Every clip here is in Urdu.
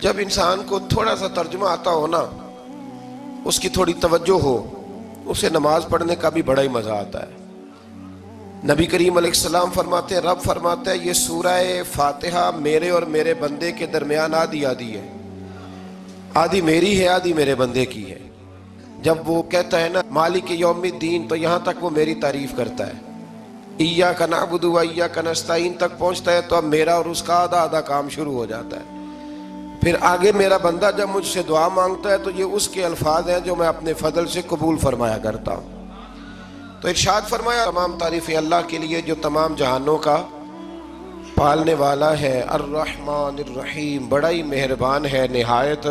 جب انسان کو تھوڑا سا ترجمہ آتا ہو نا، اس کی تھوڑی توجہ ہو، اسے نماز پڑھنے کا بھی بڑا ہی مزہ آتا ہے۔ نبی کریم علیہ السلام فرماتے ہیں، رب فرماتا ہے یہ سورہ فاتحہ میرے اور میرے بندے کے درمیان آدھی آدھی ہے، آدھی میری ہے آدھی میرے بندے کی ہے۔ جب وہ کہتا ہے نا مالک یوم الدین، تو یہاں تک وہ میری تعریف کرتا ہے، ایاک نعبد و ایاک نستعین تک پہنچتا ہے تو اب میرا اور اس کا آدھا آدھا کام شروع ہو جاتا ہے۔ پھر آگے میرا بندہ جب مجھ سے دعا مانگتا ہے تو یہ اس کے الفاظ ہیں جو میں اپنے فضل سے قبول فرمایا کرتا ہوں۔ تو ارشاد فرمایا تمام تعریفیں اللہ کے لیے جو تمام جہانوں کا پالنے والا ہے، الرحمن الرحیم، بڑا ہی مہربان ہے نہایت۔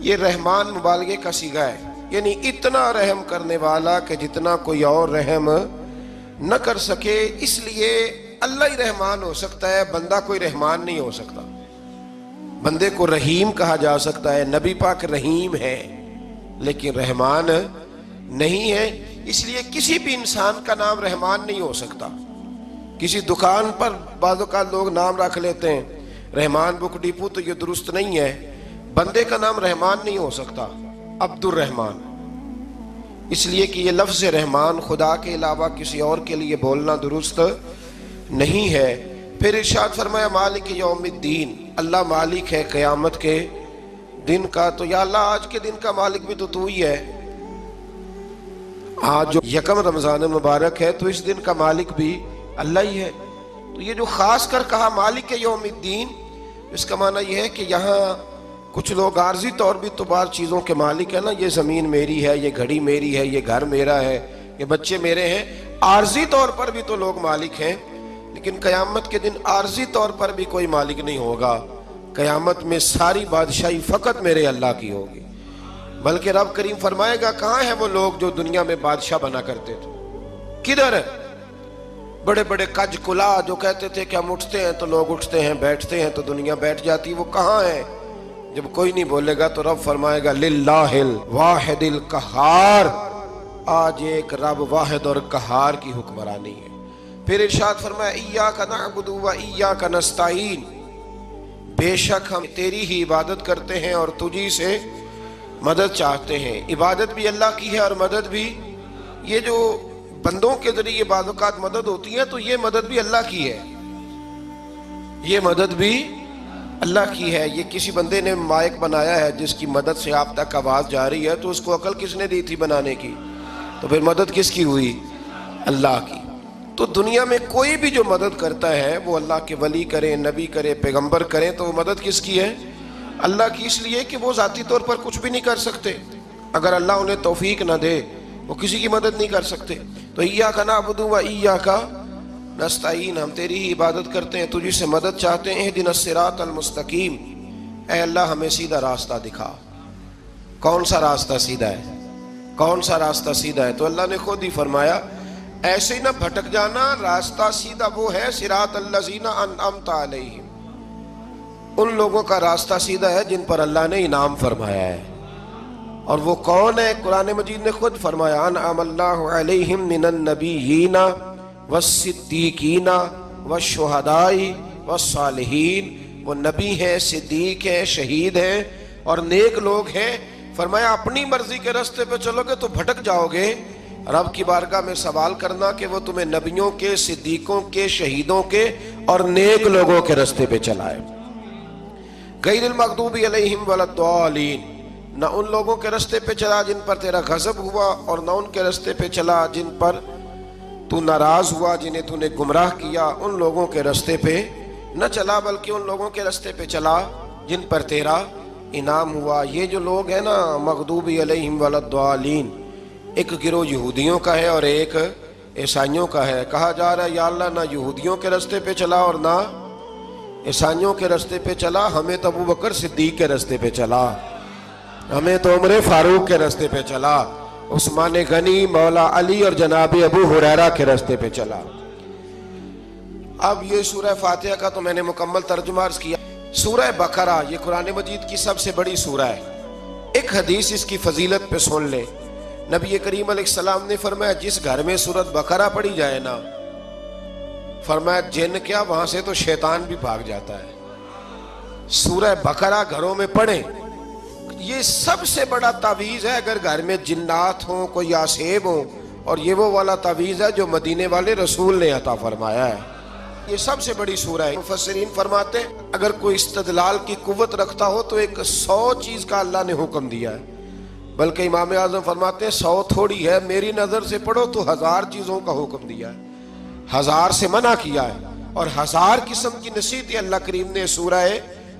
یہ رحمان مبالغے کا صیغہ ہے، یعنی اتنا رحم کرنے والا کہ جتنا کوئی اور رحم نہ کر سکے، اس لیے اللہ ہی رحمان ہو سکتا ہے، بندہ کوئی رحمان نہیں ہو سکتا۔ بندے کو رحیم کہا جا سکتا ہے، نبی پاک رحیم ہے لیکن رحمان نہیں ہے، اس لیے کسی بھی انسان کا نام رحمان نہیں ہو سکتا۔ کسی دکان پر بعض اوقات لوگ نام رکھ لیتے ہیں رحمان بک ڈپو، تو یہ درست نہیں ہے۔ بندے کا نام رحمان نہیں ہو سکتا، عبد الرحمان، اس لیے کہ یہ لفظ رحمان خدا کے علاوہ کسی اور کے لیے بولنا درست نہیں ہے۔ پھر ارشاد فرمایا مالک یوم الدین، اللہ مالک ہے قیامت کے دن کا۔ تو یا اللہ آج کے دن کا مالک بھی تو ہی ہے، آج جو یکم رمضان مبارک ہے تو اس دن کا مالک بھی اللہ ہی ہے۔ تو یہ جو خاص کر کہا مالک یوم الدین، اس کا معنی یہ ہے کہ یہاں کچھ لوگ عارضی طور بھی تو بعض چیزوں کے مالک ہیں نا، یہ زمین میری ہے، یہ گھڑی میری ہے، یہ گھر میرا ہے، یہ بچے میرے ہیں، عارضی طور پر بھی تو لوگ مالک ہیں۔ لیکن قیامت کے دن عارضی طور پر بھی کوئی مالک نہیں ہوگا، قیامت میں ساری بادشاہی فقط میرے اللہ کی ہوگی۔ بلکہ رب کریم فرمائے گا کہاں ہیں وہ لوگ جو دنیا میں بادشاہ بنا کرتے تھے، کدھر ہے؟ بڑے بڑے کج کلا جو کہتے تھے کہ ہم اٹھتے ہیں تو لوگ اٹھتے ہیں، بیٹھتے ہیں تو دنیا بیٹھ جاتی، وہ کہاں ہیں؟ جب کوئی نہیں بولے گا تو رب فرمائے گا للہ الواحد القہار، آج ایک رب واحد اور قہار کی حکمرانی ہے۔ پھر ارشاد فرمایا ایاک نعبد و ایاک نستعین، بے شک ہم تیری ہی عبادت کرتے ہیں اور تجھی سے مدد چاہتے ہیں۔ عبادت بھی اللہ کی ہے اور مدد بھی، یہ جو بندوں کے ذریعے بعض اوقات مدد ہوتی ہے تو یہ مدد بھی اللہ کی ہے، یہ مدد بھی اللہ کی ہے۔ یہ کسی بندے نے مائک بنایا ہے جس کی مدد سے آپ تک آواز جا رہی ہے، تو اس کو عقل کس نے دی تھی بنانے کی؟ تو پھر مدد کس کی ہوئی؟ اللہ کی۔ تو دنیا میں کوئی بھی جو مدد کرتا ہے وہ اللہ کے ولی کریں، نبی کرے، پیغمبر کریں، تو وہ مدد کس کی ہے؟ اللہ کی، اس لیے کہ وہ ذاتی طور پر کچھ بھی نہیں کر سکتے، اگر اللہ انہیں توفیق نہ دے وہ کسی کی مدد نہیں کر سکتے۔ تو ایاک نعبد و ایاک نستعین، ہم تیری ہی عبادت کرتے ہیں، تجھی سے مدد چاہتے ہیں۔ اہدنا الصراط المستقیم، اے اللہ ہمیں سیدھا راستہ دکھا۔ کون سا راستہ سیدھا ہے؟ کون سا راستہ سیدھا ہے؟ تو اللہ نے خود ہی فرمایا ایسے ہی نہ بھٹک جانا، راستہ سیدھا وہ ہے صراط الذین انعمت علیہم، ان لوگوں کا راستہ سیدھا ہے جن پر اللہ نے انعام فرمایا ہے۔ اور وہ کون ہے؟ قرآن مجید نے خود فرمایا انعم اللہ علیہم من النبیین والصدیقین والشہداء والصالحین، وہ نبی ہیں، صدیق ہیں، شہید ہیں اور نیک لوگ ہیں۔ فرمایا اپنی مرضی کے راستے پہ چلو گے تو بھٹک جاؤ گے، رب کی بارگاہ میں سوال کرنا کہ وہ تمہیں نبیوں کے، صدیقوں کے، شہیدوں کے اور نیک لوگوں کے راستے پہ چلائے۔ غیر المغضوب علیہم ولا الضالین، نہ ان لوگوں کے راستے پہ چلا جن پر تیرا غضب ہوا، اور نہ ان کے راستے پہ چلا جن پر تو ناراض ہوا، جنہیں تو نے گمراہ کیا، ان لوگوں کے راستے پہ نہ چلا، بلکہ ان لوگوں کے راستے پہ چلا جن پر تیرا انعام ہوا۔ یہ جو لوگ ہیں نا مغضوب علیہم ولا الضالین، ایک گروہ یہودیوں کا ہے اور ایک عیسائیوں کا ہے۔ کہا جا رہا ہے یا اللہ نہ یہودیوں کے راستے پہ چلا اور نہ عیسائیوں کے راستے پہ چلا، ہمیں تو ابو بکر صدیق کے راستے پہ چلا، ہمیں تو عمر فاروق کے راستے پہ چلا، عثمان غنی، مولا علی اور جناب ابو ہریرہ کے راستے پہ چلا۔ اب یہ سورہ فاتحہ کا تو میں نے مکمل ترجمہ عرض کیا۔ سورہ بقرہ یہ قرآن مجید کی سب سے بڑی سورہ ہے۔ ایک حدیث اس کی فضیلت پہ سن لے، نبی کریم علیہ السلام نے فرمایا جس گھر میں سورۃ بقرہ پڑھی جائے نا، فرمایا جن کیا وہاں سے تو شیطان بھی بھاگ جاتا ہے۔ سورہ بقرہ گھروں میں پڑھیں. یہ سب سے بڑا تعویذ ہے اگر گھر میں جنات ہوں، کوئی آسیب ہوں. اور یہ وہ والا تعویذ ہے جو مدینے والے رسول نے عطا فرمایا ہے. یہ سب سے بڑی سورہ ہے. مفسرین فرماتے ہیں اگر کوئی استدلال کی قوت رکھتا ہو تو ایک 100 چیز کا اللہ نے حکم دیا ہے. بلکہ امام اعظم فرماتے ہیں 100 تھوڑی ہے، میری نظر سے پڑھو تو 1000 چیزوں کا حکم دیا ہے، 1000 سے منع کیا ہے، اور 1000 قسم کی نصیحتیں اللہ کریم نے سورہ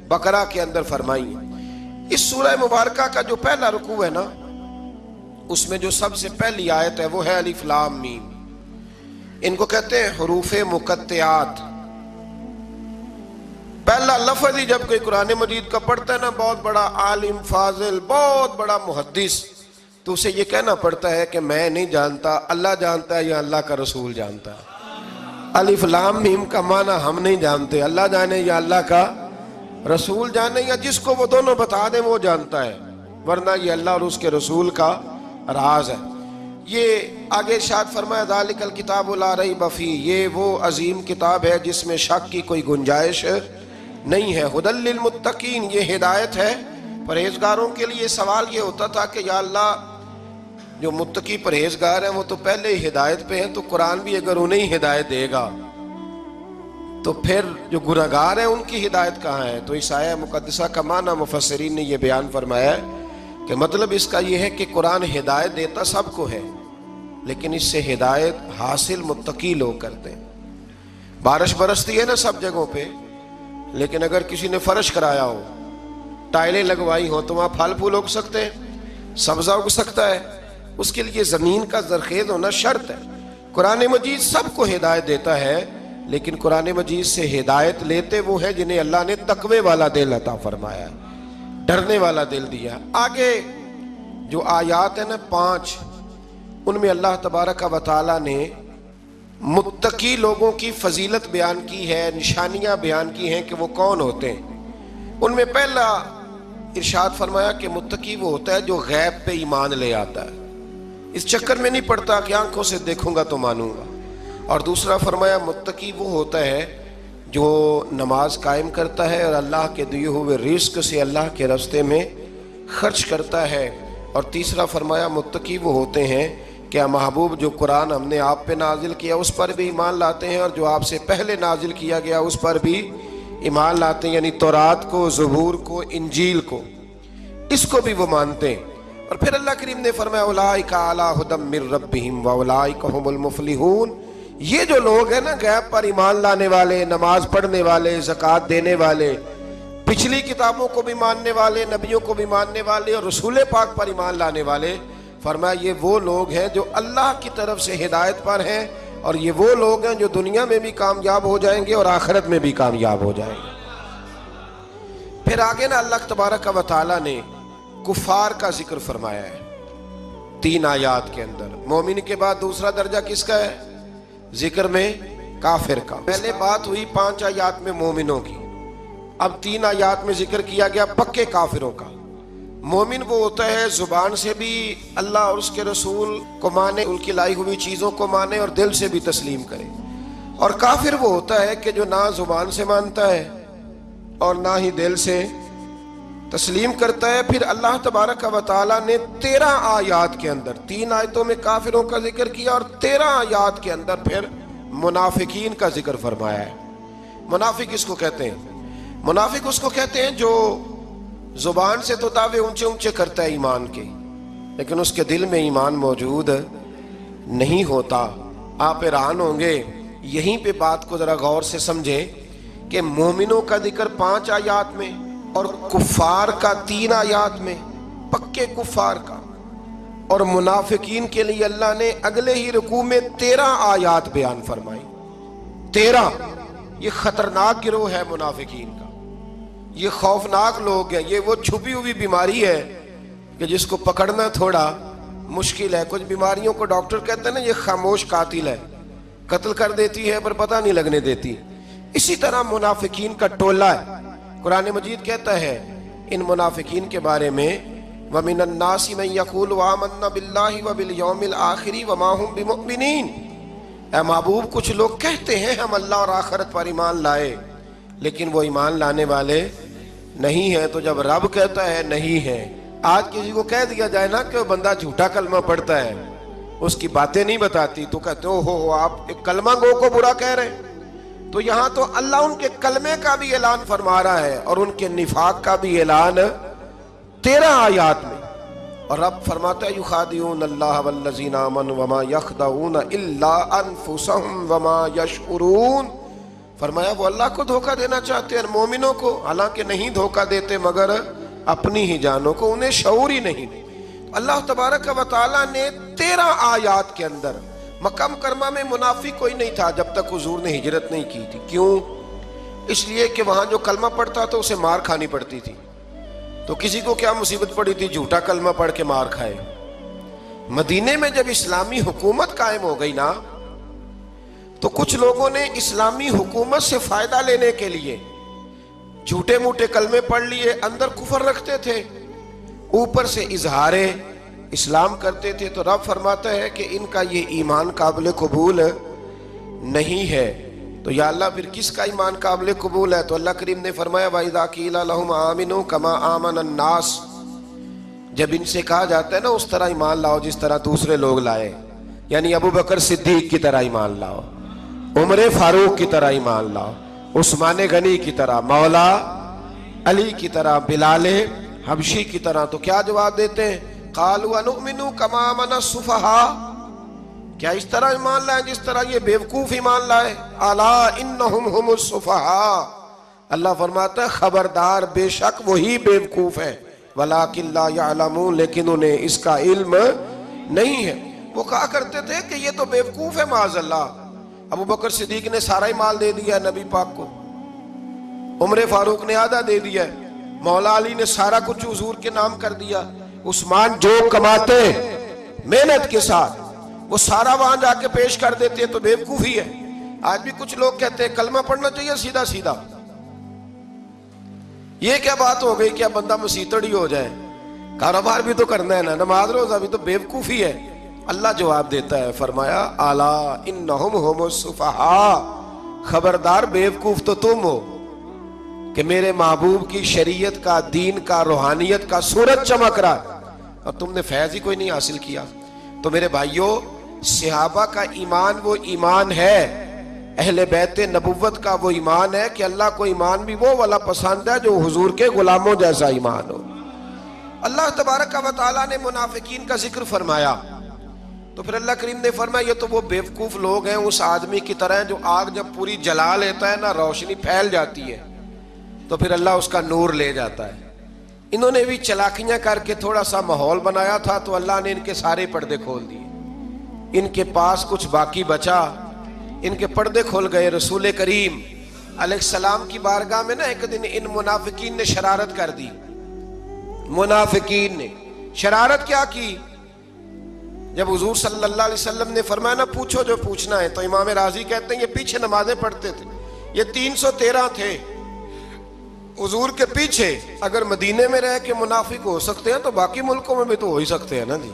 بقرہ کے اندر فرمائی ہیں. اس سورہ مبارکہ کا جو پہلا رکوع ہے نا، اس میں جو سب سے پہلی آیت ہے وہ ہے الف لام میم. ان کو کہتے ہیں حروف مقطعات. پہلا لفظ ہی جب کوئی قرآن مجید کا پڑھتا ہے نا، بہت بڑا عالم فاضل، بہت بڑا محدث، تو اسے یہ کہنا پڑتا ہے کہ میں نہیں جانتا، اللہ جانتا ہے یا اللہ کا رسول جانتا ہے. الف لام میم کا معنی ہم نہیں جانتے، اللہ جانے یا اللہ کا رسول جانے، یا جس کو وہ دونوں بتا دیں وہ جانتا ہے، ورنہ یہ اللہ اور اس کے رسول کا راز ہے. یہ آگے ارشاد فرمایا ذالک الکتاب لا ریب فیہ، یہ وہ عظیم کتاب ہے جس میں شک کی کوئی گنجائش نہیں ہے. ھدی للمتقین، یہ ہدایت ہے پرہیزگاروں کے لیے. سوال یہ ہوتا تھا کہ یا اللہ جو متقی پرہیزگار ہیں وہ تو پہلے ہی ہدایت پہ ہیں، تو قرآن بھی اگر انہیں ہدایت دے گا تو پھر جو گنہگار ہیں ان کی ہدایت کہاں ہے؟ تو اس آیہ مقدسہ کا معنی مفسرین نے یہ بیان فرمایا ہے کہ مطلب اس کا یہ ہے کہ قرآن ہدایت دیتا سب کو ہے، لیکن اس سے ہدایت حاصل متقی لوگ کرتے ہیں. بارش برستی ہے نا سب جگہوں پہ، لیکن اگر کسی نے فرش کرایا ہو، ٹائلیں لگوائی ہو، تو وہاں پھل پھول اگ سکتے ہیں، سبزہ اگ سکتا ہے. اس کے لیے زمین کا زرخیز ہونا شرط ہے. قرآن مجید سب کو ہدایت دیتا ہے، لیکن قرآن مجید سے ہدایت لیتے وہ ہیں جنہیں اللہ نے تقوی والا دل عطا فرمایا ہے، ڈرنے والا دل دیا. آگے جو آیات ہیں نا 5، ان میں اللہ تبارک و تعالیٰ نے متقی لوگوں کی فضیلت بیان کی ہے، نشانیاں بیان کی ہیں کہ وہ کون ہوتے ہیں. ان میں پہلا ارشاد فرمایا کہ متقی وہ ہوتا ہے جو غیب پہ ایمان لے آتا ہے، اس چکر میں نہیں پڑتا کہ آنکھوں سے دیکھوں گا تو مانوں گا. اور دوسرا فرمایا متقی وہ ہوتا ہے جو نماز قائم کرتا ہے اور اللہ کے دیے ہوئے رزق سے اللہ کے راستے میں خرچ کرتا ہے. اور تیسرا فرمایا متقی وہ ہوتے ہیں کہ محبوب جو قرآن ہم نے آپ پہ نازل کیا اس پر بھی ایمان لاتے ہیں، اور جو آپ سے پہلے نازل کیا گیا اس پر بھی ایمان لاتے ہیں، یعنی تورات کو، زبور کو، انجیل کو، اس کو بھی وہ مانتے ہیں. اور پھر اللہ کریم نے فرمایا اولئک علی ھدی من ربہم واولئک ھم المفلحون. یہ جو لوگ ہیں نا غیب پر ایمان لانے والے، نماز پڑھنے والے، زکوٰۃ دینے والے، پچھلی کتابوں کو بھی ماننے والے، نبیوں کو بھی ماننے والے، اور رسول پاک پر ایمان لانے والے، فرمایا یہ وہ لوگ ہیں جو اللہ کی طرف سے ہدایت پر ہیں، اور یہ وہ لوگ ہیں جو دنیا میں بھی کامیاب ہو جائیں گے اور آخرت میں بھی کامیاب ہو جائیں گے. پھر آگے نا اللہ تبارک و تعالیٰ نے کفار کا ذکر فرمایا ہے 3 آیات کے اندر. مومن کے بعد دوسرا درجہ کس کا ہے ذکر میں؟ کافر کا. پہلے بات ہوئی 5 آیات میں مومنوں کی، اب 3 آیات میں ذکر کیا گیا پکے کافروں کا. مومن وہ ہوتا ہے زبان سے بھی اللہ اور اس کے رسول کو مانے، ان کی لائی ہوئی چیزوں کو مانے اور دل سے بھی تسلیم کرے. اور کافر وہ ہوتا ہے کہ جو نہ زبان سے مانتا ہے اور نہ ہی دل سے تسلیم کرتا ہے. پھر اللہ تبارک و تعالیٰ نے 13 آیات کے اندر 3 آیتوں میں کافروں کا ذکر کیا اور 13 آیات کے اندر پھر منافقین کا ذکر فرمایا ہے. منافق اس کو کہتے ہیں، منافق اس کو کہتے ہیں جو زبان سے تو دعوے اونچے اونچے کرتا ہے ایمان کے، لیکن اس کے دل میں ایمان موجود نہیں ہوتا. آپ حیران ہوں گے، یہیں پہ بات کو ذرا غور سے سمجھیں کہ مومنوں کا ذکر 5 آیات میں اور کفار کا 3 آیات میں، پکے کفار کا. اور منافقین کے لیے اللہ نے اگلے ہی رکوع میں 13 آیات بیان فرمائی. 13. یہ خطرناک گروہ ہے منافقین کا، یہ خوفناک لوگ ہیں. یہ وہ چھپی ہوئی بیماری ہے کہ جس کو پکڑنا تھوڑا مشکل ہے. کچھ بیماریوں کو ڈاکٹر کہتے ہیں نا یہ خاموش قاتل ہے، قتل کر دیتی ہے پر پتہ نہیں لگنے دیتی. اسی طرح منافقین کا ٹولہ ہے. قرآن مجید کہتا ہے ان منافقین کے بارے میں وَمِنَ النَّاسِ مَن يَقُولُ آمَنَّا بِاللَّهِ وَبِالْيَوْمِ الْآخِرِ وَمَا هُمْ بِمُؤْمِنِينَ. اے محبوب کچھ لوگ کہتے ہیں ہم اللہ اور آخرت پر ایمان لائے، لیکن وہ ایمان لانے والے نہیں ہے، تو جب رب کہتا ہے نہیں ہے، آج کسی کو کہہ دیا جائے نا کہ وہ بندہ جھوٹا کلمہ پڑھتا ہے، اس کی باتیں نہیں بتاتی، تو کہتے ہو آپ ایک کلمہ گو کو برا کہہ رہے ہیں۔ تو یہاں تو اللہ ان کے کلمے کا بھی اعلان فرما رہا ہے اور ان کے نفاق کا بھی اعلان 13 آیات میں۔ اور رب فرماتا ہے یخادعون اللہ والذین آمنوا وما یخدعون الا انفسهم وما یشعرون، فرمایا وہ اللہ کو دھوکہ دینا چاہتے ہیں مومنوں کو، حالانکہ نہیں دھوکہ دیتے مگر اپنی ہی جانوں کو، انہیں شعور ہی نہیں۔ اللہ تبارک و تعالیٰ نے 13 آیات کے اندر مکہ مکرمہ میں منافق کوئی نہیں تھا جب تک حضور نے ہجرت نہیں کی تھی۔ کیوں؟ اس لیے کہ وہاں جو کلمہ پڑھتا تھا اسے مار کھانی پڑتی تھی۔ تو کسی کو کیا مصیبت پڑی تھی جھوٹا کلمہ پڑھ کے مار کھائے۔ مدینے میں جب اسلامی حکومت قائم ہو گئی نا، تو کچھ لوگوں نے اسلامی حکومت سے فائدہ لینے کے لیے جھوٹے موٹے کلمے پڑھ لیے، اندر کفر رکھتے تھے، اوپر سے اظہار اسلام کرتے تھے۔ تو رب فرماتا ہے کہ ان کا یہ ایمان قابل قبول نہیں ہے۔ تو یا اللہ پھر کس کا ایمان قابل قبول ہے؟ تو اللہ کریم نے فرمایا وَإِذَا قِيلَ لَهُمْ آمِنُوا كَمَا آمَنَ النَّاسِ، جب ان سے کہا جاتا ہے نا اس طرح ایمان لاؤ جس طرح دوسرے لوگ لائے، یعنی ابو بکر صدیق کی طرح ایمان لاؤ، عمر فاروق کی طرح ایمان لاؤ، عثمان غنی کی طرح، مولا علی کی طرح، بلال حبشی کی طرح، تو کیا جواب دیتے ہیں؟ قالوا نؤمن كما آمن السفهاء، کیا اس طرح ایمان لائے جس طرح یہ بیوقوف ایمان لائے؟ الا انہم هم السفهاء، اللہ فرماتا ہے خبردار بے شک وہی بیوقوف ہے، ولکن لا يعلمون، لیکن انہیں اس کا علم نہیں ہے۔ وہ کہا کرتے تھے کہ یہ تو بیوقوف ہے معاذ اللہ۔ ابو بکر صدیق نے سارا ہی مال دے دیا نبی پاک کو، عمر فاروق نے آدھا دے دیا، مولا علی نے سارا کچھ حضور کے نام کر دیا، عثمان جو کماتے محنت کے ساتھ وہ سارا وہاں جا کے پیش کر دیتے ہیں، تو بیوقوفی ہے۔ آج بھی کچھ لوگ کہتے ہیں کلمہ پڑھنا چاہیے سیدھا سیدھا، یہ کیا بات ہو گئی کہ بندہ مسیتڑی ہو جائے، کاروبار بھی تو کرنا ہے نا، نماز روزہ بھی، تو بیوقوفی ہے۔ اللہ جواب دیتا ہے، فرمایا الا انہم هم السفہاء، خبردار بیوقوف تو تم ہو کہ میرے محبوب کی شریعت کا، دین کا، روحانیت کا سورج چمک رہا ہے اور تم نے فیض ہی کوئی نہیں حاصل کیا۔ تو میرے بھائیوں، صحابہ کا ایمان وہ ایمان ہے، اہل بیت نبوت کا وہ ایمان ہے کہ اللہ کو ایمان بھی وہ والا پسند ہے جو حضور کے غلاموں جیسا ایمان ہو۔ اللہ تبارک و تعالیٰ نے منافقین کا ذکر فرمایا، تو پھر اللہ کریم نے فرمایا یہ تو وہ بیوقوف لوگ ہیں اس آدمی کی طرح جو آگ جب پوری جلا لیتا ہے نا روشنی پھیل جاتی ہے تو پھر اللہ اس کا نور لے جاتا ہے۔ انہوں نے بھی چلاکیاں کر کے تھوڑا سا ماحول بنایا تھا تو اللہ نے ان کے سارے پردے کھول دیے، ان کے پاس کچھ باقی بچا، ان کے پردے کھول گئے۔ رسول کریم علیہ السلام کی بارگاہ میں نا ایک دن ان منافقین نے شرارت کر دی۔ منافقین نے شرارت کیا کی؟ جب حضور صلی اللہ علیہ وسلم نے فرمایا نا پوچھو جو پوچھنا ہے، تو امام راضی کہتے ہیں یہ پیچھے نمازیں پڑھتے تھے، یہ 313 تھے حضور کے پیچھے۔ اگر مدینے میں رہ کے منافق ہو سکتے ہیں تو باقی ملکوں میں بھی تو ہو ہی سکتے ہیں نا جی۔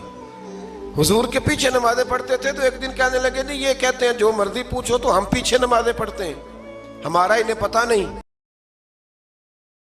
حضور کے پیچھے نمازیں پڑھتے تھے تو ایک دن کہنے لگے نہیں یہ کہتے ہیں جو مرضی پوچھو تو ہم پیچھے نمازیں پڑھتے ہیں، ہمارا انہیں پتہ نہیں۔